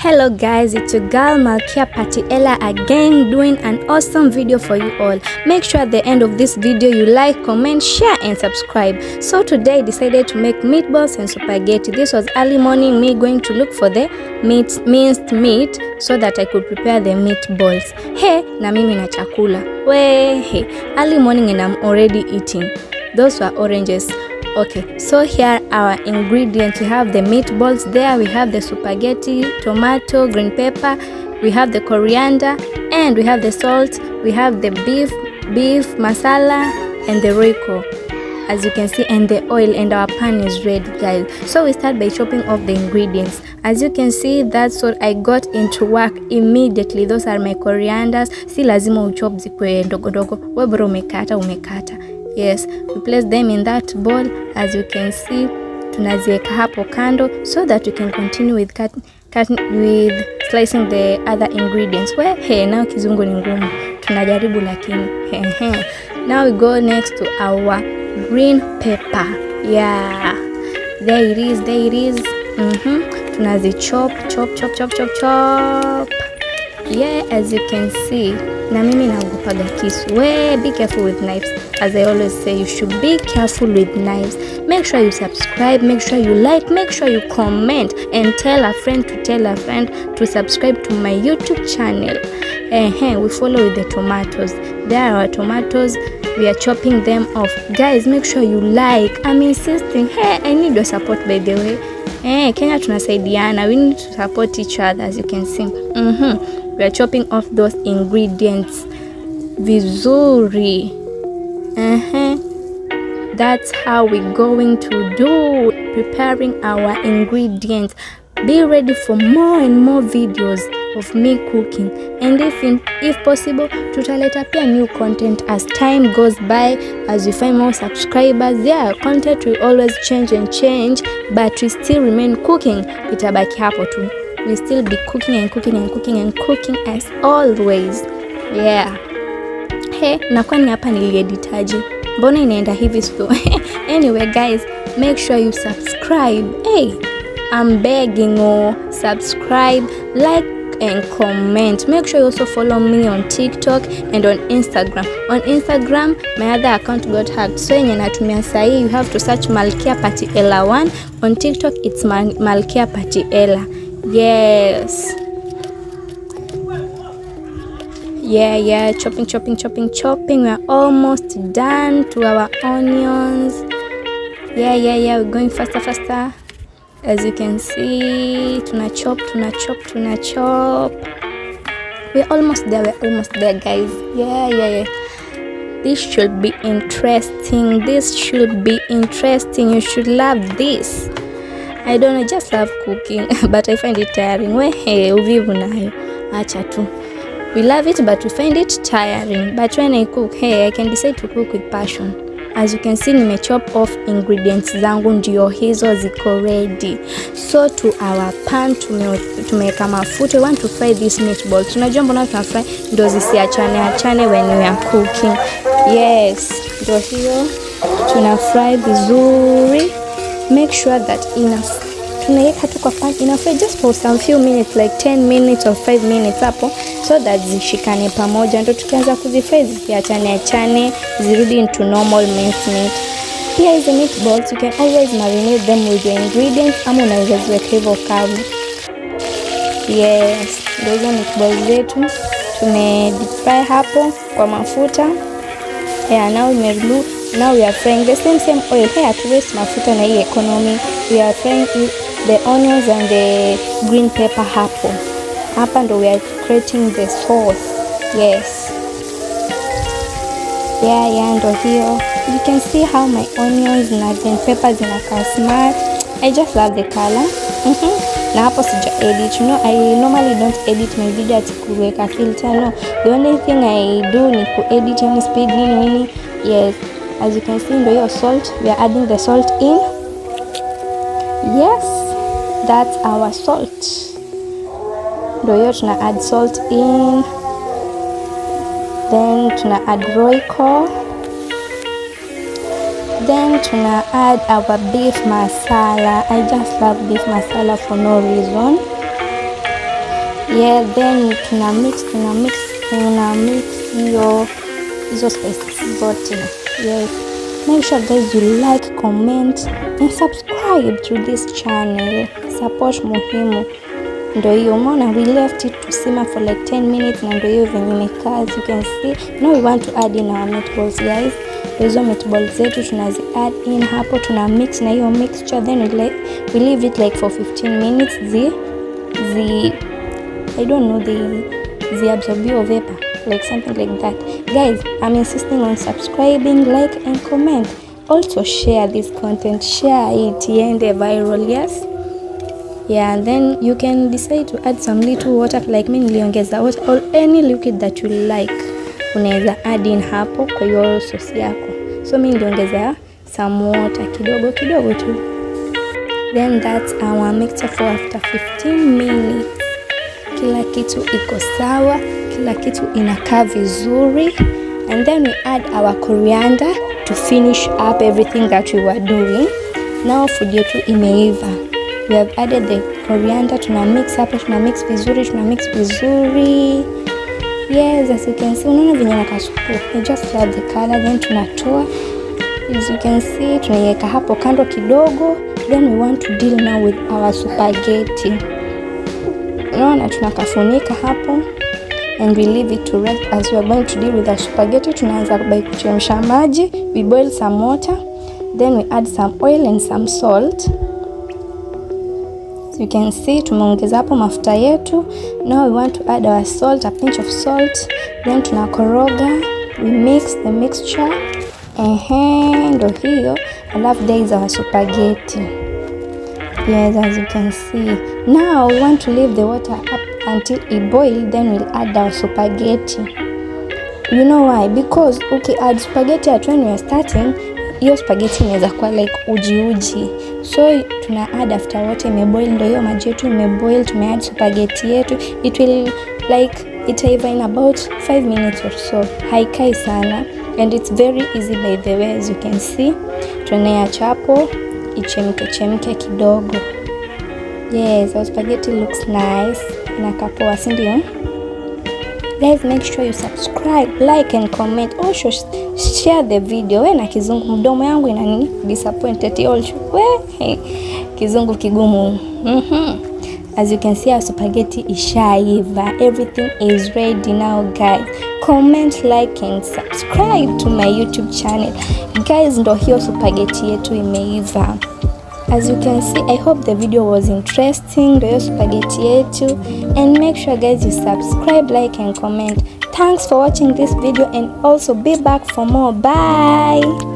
Hello guys, it's your girl MalkiaPattyEllah again, doing an awesome video for you all. Make sure at the end of this video you like, comment, share and subscribe. So today I decided to make meatballs and spaghetti. This was early morning, me going to look for the minced meat so that I could prepare the meatballs. Hey, na mimi na chakula. Hey, early morning and I'm already eating. Those were oranges. Okay, so here are our ingredients. We have the meatballs there, we have the spaghetti, tomato, green pepper, we have the coriander, and we have the salt, we have the beef masala, and the roiko, as you can see, and the oil, and our pan is ready, guys. So we start by chopping off the ingredients. As you can see, that's what I got into work immediately. Those are my corianders. Si lazima uchop zikwe ndogo ndogo, we bro umekata. Yes, we place them in that bowl. As you can see, tunaziweka hapo kando so that we can continue with with slicing the other ingredients. Now kizungu ni ngumu, tunajaribu lakini. Now we go next to our green pepper. Yeah, there it is. Tunazi chop. Yeah, as you can see, na mimi naogopaga kisu. Be careful with knives. As I always say, you should be careful with knives. Make sure you subscribe, make sure you like, make sure you comment, and tell a friend to subscribe to my YouTube channel. We follow with the tomatoes. There are our tomatoes. We are chopping them off. Guys, make sure you like. I'm insisting. I need your support, by the way. Kenya tunasaidiana. We need to support each other, as you can see. We are chopping off those ingredients vizuri. That's how we're going to do preparing our ingredients. Be ready for more and more videos of me cooking, and if possible tutaleta pia new content as time goes by, as we find more subscribers. Yeah, content will always change, but we still remain cooking. Itabaki hapo tu. We still be cooking as always. Yeah. Na kwani hapa nilieditaje? Mbona inaenda hivi slow? Anyway guys, make sure you subscribe. I'm begging you, subscribe, like and comment. Make sure you also follow me on TikTok and on Instagram. On Instagram, my other account got hacked, so yenye natumia sahi, you have to search MalkiaPattyEllah 1. On TikTok, it's MalkiaPattyEllah. Yes. Yeah, chopping. We're almost done to our onions. Yeah, we're going faster. As you can see, tuna chop. We're almost there, guys. Yeah. This should be interesting. You should love this. I don't know, I just love cooking, but I find it tiring. Uvivu nayo, acha tu. We love it, but we find it tiring. But when I cook, I can decide to cook with passion. As you can see, nime chop off ingredients zangu, ndio hizo ziko ready. So to our pan, tumeweka mafuta. We want to fry this meatball. Tunajua mbona tunafry ndio zisiachane when we are cooking. Yes, ndio hiyo tunafry vizuri. Make sure that tunaweka tu kwa pan, inafry just for some few minutes, like 10 minutes or 5 minutes hapo, so that zishikane pamoja, ndio tukianza kuzifry zisiachane, zirudi into normal minced meat. Pia hizo meatballs you can always marinate them with your ingredients, ama unaweza ziweka hivyo kavu. Yes, ndio hizo meatballs zetu deep fry hapo kwa mafuta. Now we are frying the same oil. To waste mafuta na hii economy. We are frying the onions and the green pepper hapa ndo we are creating the sauce. Yes. Yeah, ndo hiyo. You can see how my onions na green peppers zinakaa smart. I just love the color. Na hapo sija edit. I normally don't edit my video ati kuweka filter. No, the only thing I do ni ku-edit any speed nini. Yes, as you can see, ndo hiyo salt. We are adding the salt in. Yes, that's our salt. Ndo hiyo tuna add salt in. Then tuna add roiko. Then tuna add our beef masala. I just love beef masala for no reason. Yeah, then tuna mix hizo spices zote. Yes, make sure guys you like, comment and subscribe to this channel. Support muhimu. Ndo hiyo umeona, we left it to simmer for like 10 minutes na ndo hiyo venye imekaa. As you can see, now we want to add in our meatballs guys. Hizo meatballs zetu tunazi add in hapo, tuna mix na hiyo mixture, then we leave it like for 15 minutes I don't know, the absorb your vapor, like something like that. Guys, I'm insisting on subscribing, like and comment. Also share this content, share it iende viral. Yes, yeah, and then you can decide to add some little water, like me niliongeza water, or any liquid that you like unaweza add in hapo kwa hiyo sauce yako. So mimi niliongeza some water kidogo tu. Then that's our mixture for after 15 minutes. Kila kitu iko sawa, kila kitu inakaa vizuri, and then we add our coriander to finish up everything that we were doing. Now food yetu imeiva. We have added the coriander, tuna mix hapo, tuna mix vizuri. Yes, as you can see, unaona venye na kasupu. I just love the color. Then tunatoa, as you can see, tunaiweka hapo kando kidogo. Then we want to deal now with our spaghetti. Unaona, tunakafunika hapo and we leave it to rest. As we are going to deal with the spaghetti, tunaanza by kuchemsha maji. We boil some water, then we add some oil and some salt. So you can see tumeongeza hapo mafuta yetu. Now we want to add our salt, a pinch of salt, then tunakoroga. We mix the mixture. Ndo hiyo. Alafu there is our spaghetti. Yes, as you can see. Now we want to leave the water up until it boils, then we'll add our spaghetti. You know why? Because okay, add spaghetti at when we are starting, hiyo spaghetti inaweza kuwa like uji. So tuna add after water imeboil, ndio hiyo maji yetu imeboil, tume add spaghetti yetu. It will like itaiva in about 5 minutes or so. Haikai sana and it's very easy by the way. As you can see, tunaiacha hapo ichemke kidogo. Yes, our spaghetti looks nice. Inakaa poa, si ndio? Guys, make sure you subscribe, like and comment. Also share the video. We na kizungu mdomo yangu inani disappointed also. We kizungu kigumu. As you can see, our spaghetti ishaiva. Everything is ready now guys. Comment, like and subscribe to my YouTube channel. Guys, ndo hiyo spaghetti yetu imeiva. As you can see, I hope the video was interesting. Ndo hiyo spaghetti yetu. And make sure guys you subscribe, like and comment. Thanks for watching this video and also be back for more. Bye.